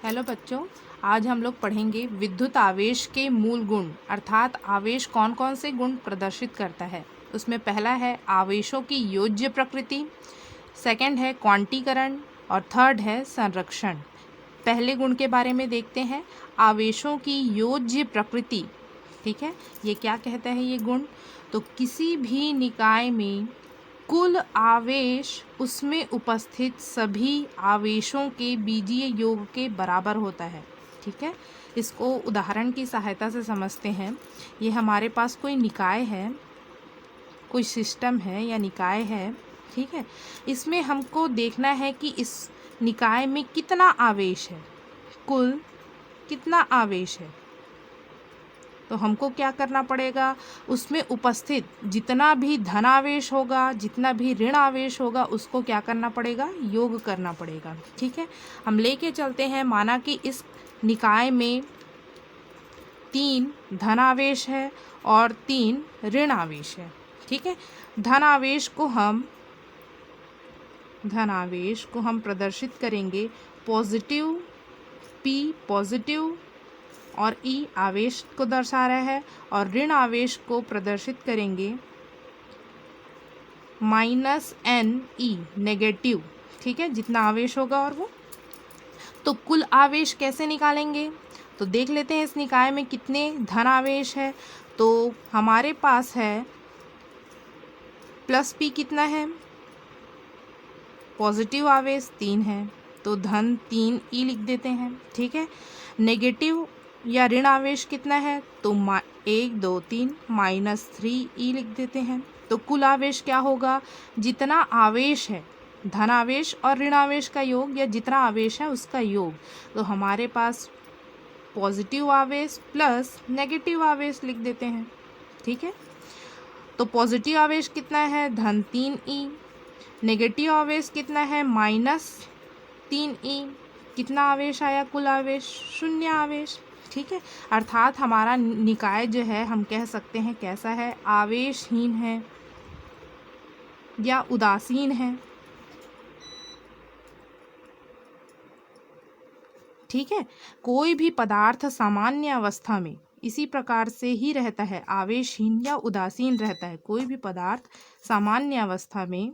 Hello बच्चों, आज हम लोग पढ़ेंगे विद्युत आवेश के मूल गुण अर्थात आवेश कौन कौन से गुण प्रदर्शित करता है। उसमें पहला है आवेशों की योज्य प्रकृति, सेकंड है क्वांटीकरण और थर्ड है संरक्षण। पहले गुण के बारे में देखते हैं, आवेशों की योज्य प्रकृति। ठीक है, ये क्या कहता है ये गुण? तो किसी भी निकाय में कुल आवेश उसमें उपस्थित सभी आवेशों के बीजीय योग के बराबर होता है। ठीक है, इसको उदाहरण की सहायता से समझते हैं। ये हमारे पास कोई निकाय है, कोई सिस्टम है या निकाय है। ठीक है, इसमें हमको देखना है कि इस निकाय में कितना आवेश है, कुल कितना आवेश है। तो हमको क्या करना पड़ेगा, उसमें उपस्थित जितना भी धनावेश होगा, जितना भी ऋण आवेश होगा, उसको क्या करना पड़ेगा, योग करना पड़ेगा। ठीक है, हम लेके चलते हैं, माना कि इस निकाय में 3 धनावेश है और 3 ऋण आवेश है। ठीक है, धनावेश को हम प्रदर्शित करेंगे पॉजिटिव, P पॉजिटिव और E आवेश को दर्शा रहा है, और ऋण आवेश को प्रदर्शित करेंगे -NE नेगेटिव। ठीक है, जितना आवेश होगा और वो। तो कुल आवेश कैसे निकालेंगे, तो देख लेते हैं इस निकाय में कितने धन आवेश है। तो हमारे पास है +P कितना है, पॉजिटिव आवेश 3 है, तो धन 3E लिख देते हैं। ठीक है, नेगेटिव या ऋण आवेश कितना है, तो 1 2 3 -3E लिख देते हैं। तो कुल आवेश क्या होगा, जितना आवेश है, धन आवेश और ऋण आवेश का योग या जितना आवेश है उसका योग। तो हमारे पास पॉजिटिव आवेश प्लस नेगेटिव आवेश लिख देते हैं। ठीक है, तो पॉजिटिव आवेश कितना है, धन 3E, नेगेटिव आवेश कितना है, -3E। कितना आवेश आया, कुल आवेश 0 आवेश। ठीक है, अर्थात हमारा निकाय जो है हम कह सकते हैं कैसा है, आवेशहीन है या उदासीन है। ठीक है, कोई भी पदार्थ सामान्य अवस्था में इसी प्रकार से ही रहता है, आवेशहीन या उदासीन रहता है। कोई भी पदार्थ सामान्य अवस्था में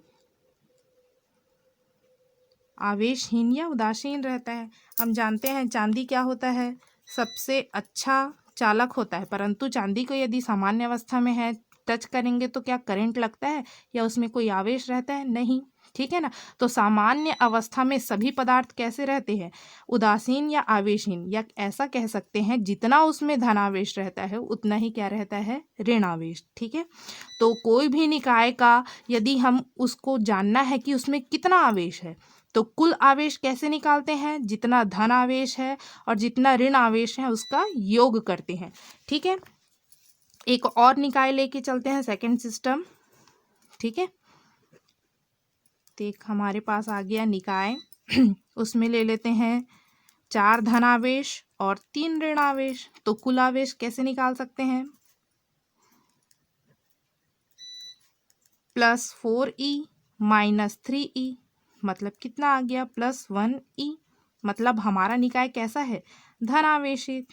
आवेशहीन या उदासीन रहता है। हम जानते हैं चांदी क्या होता है, सबसे अच्छा चालक होता है, परंतु चांदी को यदि सामान्य अवस्था में है, टच करेंगे तो क्या करंट लगता है या उसमें कोई आवेश रहता है? नहीं। ठीक है ना, तो सामान्य अवस्था में सभी पदार्थ कैसे रहते हैं, उदासीन या आवेशहीन, या ऐसा कह सकते हैं जितना उसमें धनावेश रहता है उतना ही क्या रहता है, ऋण आवेश। ठीक है, तो कोई भी निकाय का यदि हम उसको जानना है कि उसमें कितना आवेश है, तो कुल आवेश कैसे निकालते हैं, जितना धन आवेश है और जितना ऋण आवेश है उसका योग करते हैं। ठीक है, एक और निकाय लेके चलते हैं, सेकंड सिस्टम। ठीक है, तो एक हमारे पास आ गया निकाय उसमें ले लेते हैं 4 धनावेश और 3 ऋण आवेश। तो कुल आवेश कैसे निकाल सकते हैं, +4E -3E, मतलब कितना आ गया, +1E। मतलब हमारा निकाय कैसा है, धनावेशित।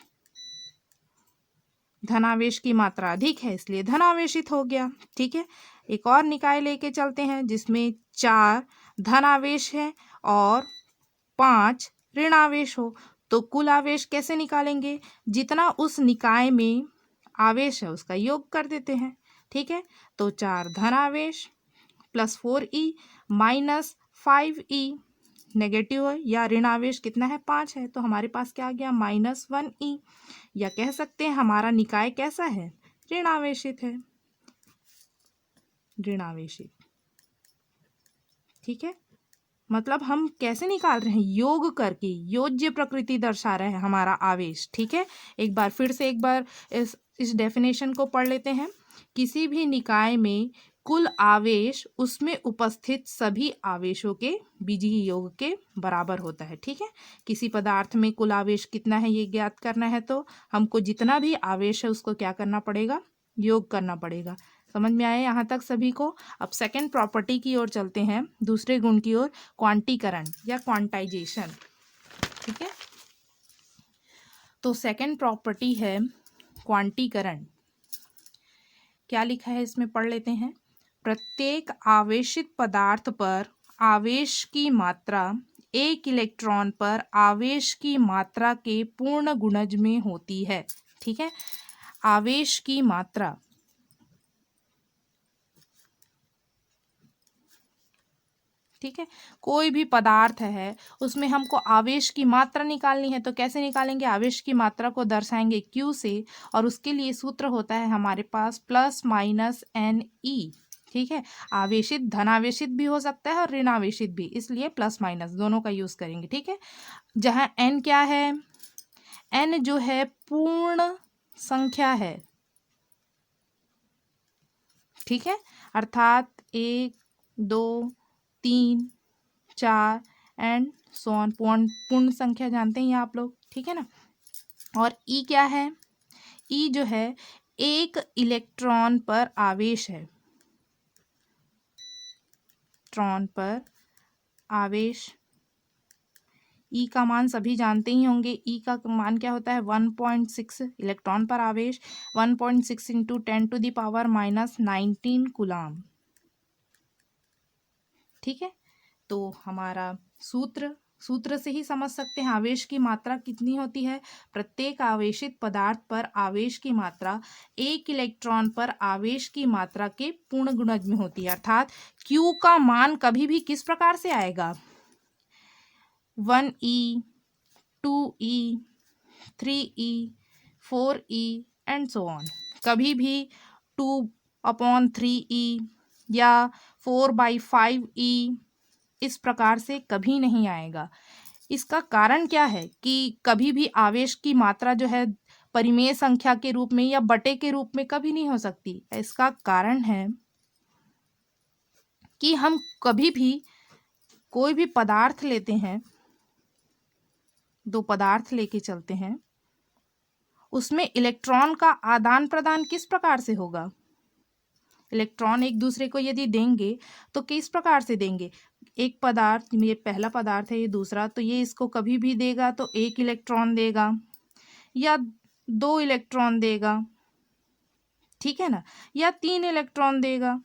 धनावेश की मात्रा अधिक है इसलिए धनावेशित हो गया। ठीक है, एक और निकाय लेके चलते हैं जिसमें 4 धनावेश है और 5 ऋण आवेश हो। तो कुल आवेश कैसे निकालेंगे, जितना उस निकाय में आवेश है उसका योग कर देते हैं। ठीक है, तो 4 धनावेश +4E -5E नेगेटिव या ऋण आवेश कितना है, 5 है, तो हमारे पास क्या आ गया, -1E। या कह सकते हैं हमारा निकाय कैसा है, ऋण आवेशित है, ऋण आवेशित। ठीक है, मतलब हम कैसे निकाल रहे हैं, योग करके, योज्य प्रकृति दर्शा रहे हैं हमारा आवेश। ठीक है, एक बार इस डेफिनेशन को पढ़ लेते हैं। किसी भी निकाय में कुल आवेश उसमें उपस्थित सभी आवेशों के बीजीय योग के बराबर होता है। ठीक है, किसी पदार्थ में कुल आवेश कितना है ये ज्ञात करना है, तो हमको जितना भी आवेश है उसको क्या करना पड़ेगा, योग करना पड़ेगा। समझ में आया यहाँ तक सभी को? अब सेकंड प्रॉपर्टी की ओर चलते हैं, दूसरे गुण की ओर, क्वांटीकरण या क्वांटाइजेशन। ठीक है, तो सेकंड प्रॉपर्टी है क्वांटीकरण। क्या लिखा है इसमें पढ़ लेते हैं। प्रत्येक आवेशित पदार्थ पर आवेश की मात्रा एक इलेक्ट्रॉन पर आवेश की मात्रा के पूर्ण गुणज में होती है। ठीक है, आवेश की मात्रा, ठीक है, कोई भी पदार्थ है उसमें हमको आवेश की मात्रा निकालनी है। तो कैसे निकालेंगे? आवेश की मात्रा को दर्शाएंगे Q से, और उसके लिए सूत्र होता है हमारे पास प्लस माइनस NE। ठीक है, आवेशित धनावेशित भी हो सकता है और ऋणावेशित भी, इसलिए प्लस माइनस दोनों का यूज करेंगे। ठीक है, जहाँ N क्या है? N जो है पूर्ण संख्या है। ठीक है, अर्थात 1 2 3 4 एंड सो ऑन, पूर्ण संख्या जानते हैं आप लोग। ठीक है ना। और ई क्या है? ई जो है एक इलेक्ट्रॉन पर आवेश है, इलेक्ट्रॉन पर आवेश। ई का मान सभी जानते ही होंगे। ई का मान क्या होता है? 1.6 इलेक्ट्रॉन पर आवेश, 1.6 इंटू 10⁻⁻19 कूलाम। ठीक है, तो हमारा सूत्र से ही समझ सकते हैं आवेश की मात्रा कितनी होती है। प्रत्येक आवेशित पदार्थ पर आवेश की मात्रा एक इलेक्ट्रॉन पर आवेश की मात्रा के पूर्ण गुणज में होती है। अर्थात Q का मान कभी भी किस प्रकार से आएगा? 1E, 2E, 3E, 4E and so on. कभी भी 2/3E या 4/5E इस प्रकार से कभी नहीं आएगा। इसका कारण क्या है कि कभी भी आवेश की मात्रा जो है परिमेय संख्या के रूप में या बटे के रूप में कभी नहीं हो सकती। इसका कारण है कि हम कभी भी कोई भी पदार्थ लेते हैं, दो पदार्थ लेके चलते हैं, उसमें इलेक्ट्रॉन का आदान प्रदान किस प्रकार से होगा? इलेक्ट्रॉन एक दूसरे को यदि देंगे तो किस प्रकार से देंगे? एक पदार्थ, ये पहला पदार्थ है, ये दूसरा, तो ये इसको कभी भी देगा तो एक इलेक्ट्रॉन देगा या 2 इलेक्ट्रॉन देगा। ठीक है ना, या 3 इलेक्ट्रॉन देगा।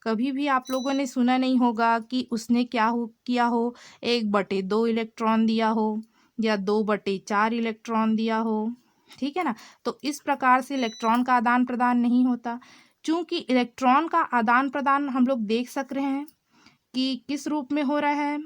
कभी भी आप लोगों ने सुना नहीं होगा कि उसने क्या किया हो, 1/2 इलेक्ट्रॉन दिया हो या 2/4 इलेक्ट्रॉन दिया हो। ठीक है ना, तो इस प्रकार से इलेक्ट्रॉन का आदान प्रदान नहीं होता। चूंकि इलेक्ट्रॉन का आदान प्रदान हम लोग देख सक रहे हैं कि किस रूप में हो रहा है?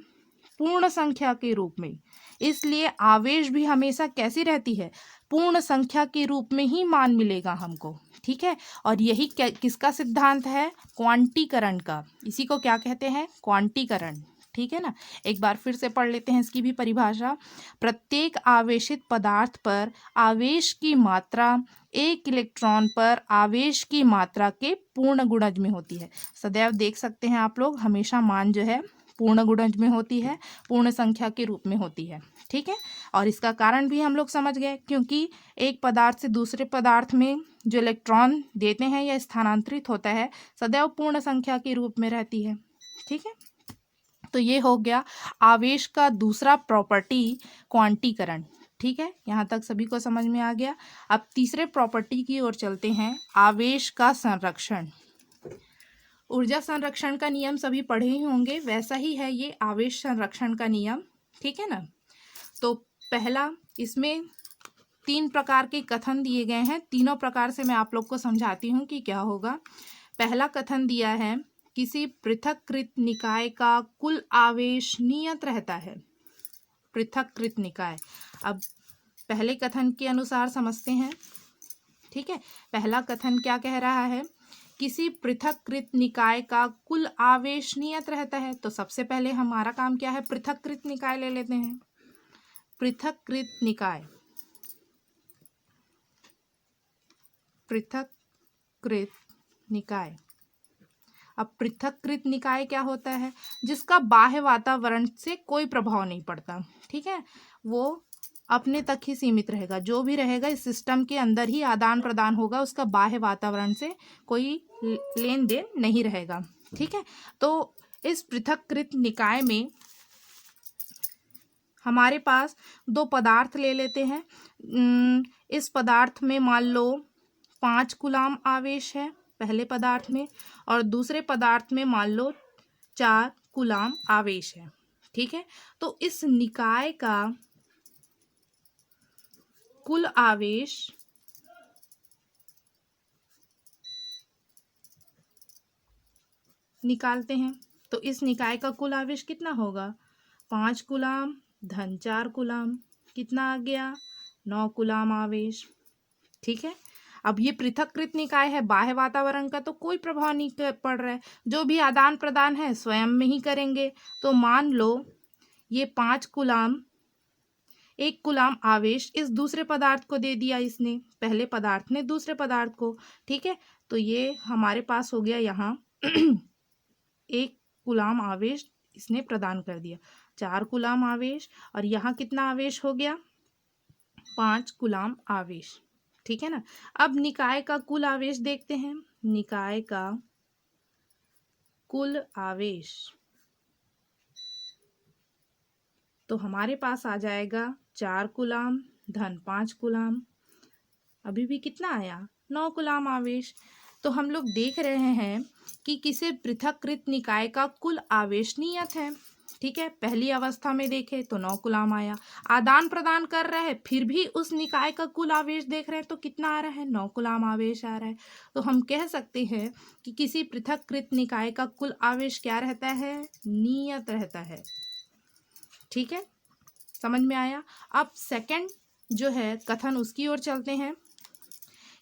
पूर्ण संख्या के रूप में। इसलिए आवेश भी हमेशा कैसी रहती है? पूर्ण संख्या के रूप में ही मान मिलेगा हमको। ठीक है, और यही किसका सिद्धांत है? क्वांटीकरण का। इसी को क्या कहते हैं? क्वांटीकरण। ठीक है ना, एक बार फिर से पढ़ लेते हैं इसकी भी परिभाषा। प्रत्येक आवेशित पदार्थ पर आवेश की मात्रा एक इलेक्ट्रॉन पर आवेश की मात्रा के पूर्ण गुणज में होती है। सदैव देख सकते हैं आप लोग, हमेशा मान जो है पूर्ण गुणज में होती है, पूर्ण संख्या के रूप में होती है। ठीक है, और इसका कारण भी हम लोग समझ गए, क्योंकि एक पदार्थ से दूसरे पदार्थ में जो इलेक्ट्रॉन देते हैं या स्थानांतरित होता है सदैव पूर्ण संख्या के रूप में रहती है। ठीक है, तो ये हो गया आवेश का दूसरा प्रॉपर्टी, क्वांटीकरण। ठीक है, यहाँ तक सभी को समझ में आ गया। अब तीसरे प्रॉपर्टी की ओर चलते हैं, आवेश का संरक्षण। ऊर्जा संरक्षण का नियम सभी पढ़े ही होंगे, वैसा ही है ये आवेश संरक्षण का नियम। ठीक है ना, तो पहला, इसमें 3 प्रकार के कथन दिए गए हैं। तीनों प्रकार से मैं आप लोग को समझाती हूँ कि क्या होगा। पहला कथन दिया है, किसी पृथक्कृत निकाय का कुल आवेश नियत रहता है। पृथक्कृत निकाय, अब पहले कथन के अनुसार समझते हैं। ठीक है, पहला कथन क्या कह रहा है? किसी पृथक्कृत निकाय का कुल आवेश नियत रहता है। तो सबसे पहले हमारा काम क्या है? पृथक्कृत निकाय ले लेते हैं। पृथक्कृत निकाय, पृथक्कृत निकाय। अब पृथक्कृत निकाय क्या होता है? जिसका बाह्य वातावरण से कोई प्रभाव नहीं पड़ता। ठीक है, वो अपने तक ही सीमित रहेगा, जो भी रहेगा इस सिस्टम के अंदर ही आदान प्रदान होगा, उसका बाह्य वातावरण से कोई लेन देन नहीं रहेगा। ठीक है, तो इस पृथक्कृत निकाय में हमारे पास दो पदार्थ ले लेते हैं। इस पदार्थ में मान लो 5 कूलाम आवेश है पहले पदार्थ में, और दूसरे पदार्थ में मान लो 4 कूलाम आवेश है। ठीक है, तो इस निकाय का कुल आवेश निकालते हैं। तो इस निकाय का कुल आवेश कितना होगा? 5 कूलाम धन 4 कूलाम, कितना आ गया? 9 कूलाम आवेश। ठीक है, अब ये पृथक्कृत निकाय है, बाह्य वातावरण का तो कोई प्रभाव नहीं पड़ रहा है, जो भी आदान प्रदान है स्वयं में ही करेंगे। तो मान लो ये 5 कूलाम 1 कूलाम आवेश इस दूसरे पदार्थ को दे दिया इसने, पहले पदार्थ ने दूसरे पदार्थ को। ठीक है, तो ये हमारे पास हो गया यहाँ 1 कूलाम आवेश इसने प्रदान कर दिया, 4 कूलाम आवेश, और यहाँ कितना आवेश हो गया? 5 कूलाम आवेश। ठीक है ना। अब निकाय का कुल आवेश देखते हैं। निकाय का कुल आवेश तो हमारे पास आ जाएगा 4 कूलाम धन 5 कूलाम, अभी भी कितना आया? 9 कूलाम आवेश। तो हम लोग देख रहे हैं कि किसी पृथक्कृत निकाय का कुल आवेश नियत है। ठीक है, पहली अवस्था में देखें तो 9 कूलाम आया, आदान प्रदान कर रहा है फिर भी उस निकाय का कुल आवेश देख रहे हैं तो कितना आ रहा है? 9 कूलाम आवेश आ रहा है। तो हम कह सकते हैं कि किसी पृथक्कृत निकाय का कुल आवेश क्या रहता है? नियत रहता है। ठीक है, समझ में आया। अब सेकंड जो है कथन, उसकी ओर चलते हैं।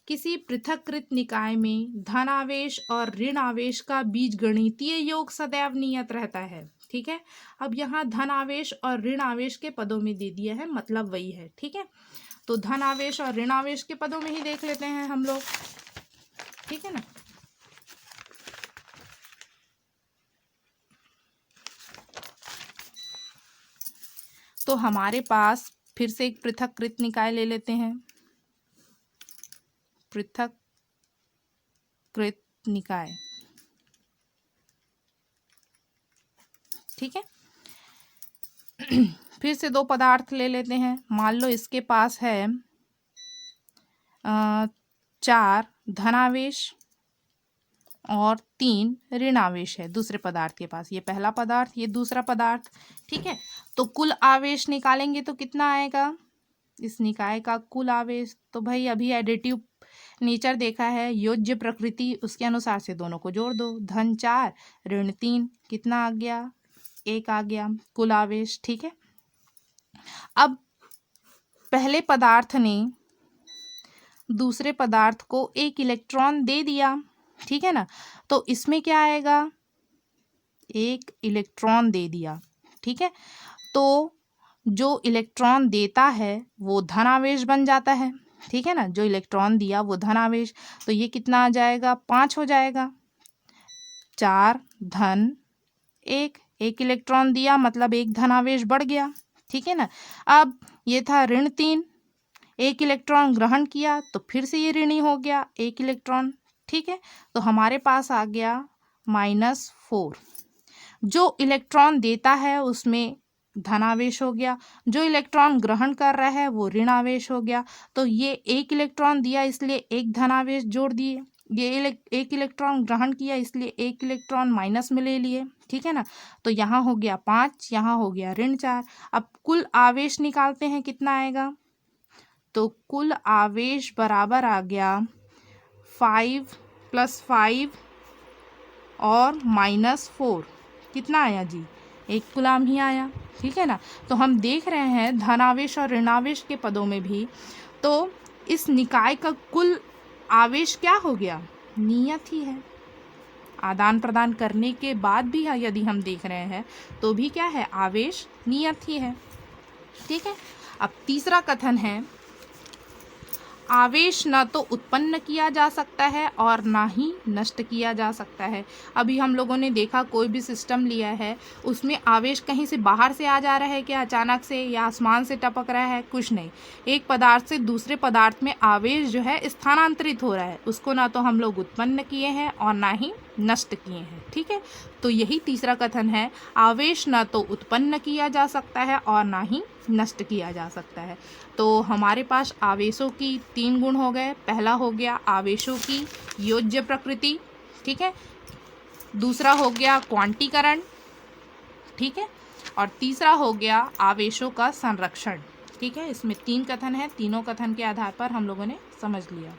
किसी पृथक्कृत निकाय में धन आवेश और ऋण आवेश का बीजगणितीय योग सदैव नियत रहता है। ठीक है, अब यहाँ धन आवेश और ऋण आवेश के पदों में दे दिया है, मतलब वही है। ठीक है, तो धन आवेश और ऋण आवेश के पदों में ही देख लेते हैं हम लोग। ठीक है ना। तो हमारे पास फिर से एक पृथक्कृत निकाय ले लेते हैं। पृथक्कृत निकाय, ठीक है। फिर से दो पदार्थ ले लेते हैं। मान लो इसके पास है 4 धनावेश और 3 ऋणावेश है दूसरे पदार्थ के पास। ये पहला पदार्थ, ये दूसरा पदार्थ। ठीक है, तो कुल आवेश निकालेंगे तो कितना आएगा इस निकाय का कुल आवेश? तो भाई अभी एडिटिव नेचर देखा है, योज्य प्रकृति, उसके अनुसार से दोनों को जोड़ दो। धन 4 ऋण 3, कितना आ गया? 1 आ गया कुल आवेश। ठीक है, अब पहले पदार्थ ने दूसरे पदार्थ को 1 इलेक्ट्रॉन दे दिया। ठीक है ना, तो इसमें क्या आएगा? 1 इलेक्ट्रॉन दे दिया। ठीक है, तो जो इलेक्ट्रॉन देता है वो धनावेश बन जाता है। ठीक है ना, जो इलेक्ट्रॉन दिया वो धनावेश। तो ये कितना आ जाएगा? 5 हो जाएगा। 4 धन 1 इलेक्ट्रॉन दिया मतलब 1 धनावेश बढ़ गया। ठीक है ना। अब ये था ऋण 3, 1 इलेक्ट्रॉन ग्रहण किया तो फिर से ये ऋणी हो गया 1 इलेक्ट्रॉन। ठीक है, तो हमारे पास आ गया -4। जो इलेक्ट्रॉन देता है उसमें धनावेश हो गया, जो इलेक्ट्रॉन ग्रहण कर रहा है वो ऋणावेश हो गया। तो ये 1 इलेक्ट्रॉन दिया इसलिए 1 धनावेश जोड़ दिए, ये 1 इलेक्ट्रॉन ग्रहण किया इसलिए 1 इलेक्ट्रॉन माइनस में ले लिए। ठीक है ना, तो यहाँ हो गया 5, यहाँ हो गया ऋण 4। अब कुल आवेश निकालते हैं, कितना आएगा? तो कुल आवेश बराबर आ गया 5 + 5 और -4, कितना आया जी? 1 कूलाम ही आया। ठीक है ना, तो हम देख रहे हैं धनावेश और ऋणावेश के पदों में भी, तो इस निकाय का कुल आवेश क्या हो गया? नियत ही है। आदान प्रदान करने के बाद भी यदि हम देख रहे हैं तो भी क्या है? आवेश नियत ही है। ठीक है, अब तीसरा कथन है, आवेश न तो उत्पन्न किया जा सकता है और ना ही नष्ट किया जा सकता है। अभी हम लोगों ने देखा कोई भी सिस्टम लिया है उसमें आवेश कहीं से बाहर से आ जा रहा है क्या, अचानक से, या आसमान से टपक रहा है? कुछ नहीं। एक पदार्थ से दूसरे पदार्थ में आवेश जो है स्थानांतरित हो रहा है, उसको ना तो हम लोग उत्पन्न किए हैं और ना ही नष्ट किए हैं। ठीक है, तो यही तीसरा कथन है, आवेश न तो उत्पन्न किया जा सकता है और ना ही नष्ट किया जा सकता है। तो हमारे पास आवेशों की 3 गुण हो गए। पहला हो गया आवेशों की योज्य प्रकृति, ठीक है, दूसरा हो गया क्वांटीकरण, ठीक है, और तीसरा हो गया आवेशों का संरक्षण। ठीक है, इसमें 3 कथन है, तीनों कथन के आधार पर हम लोगों ने समझ लिया।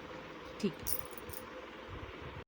ठीक है।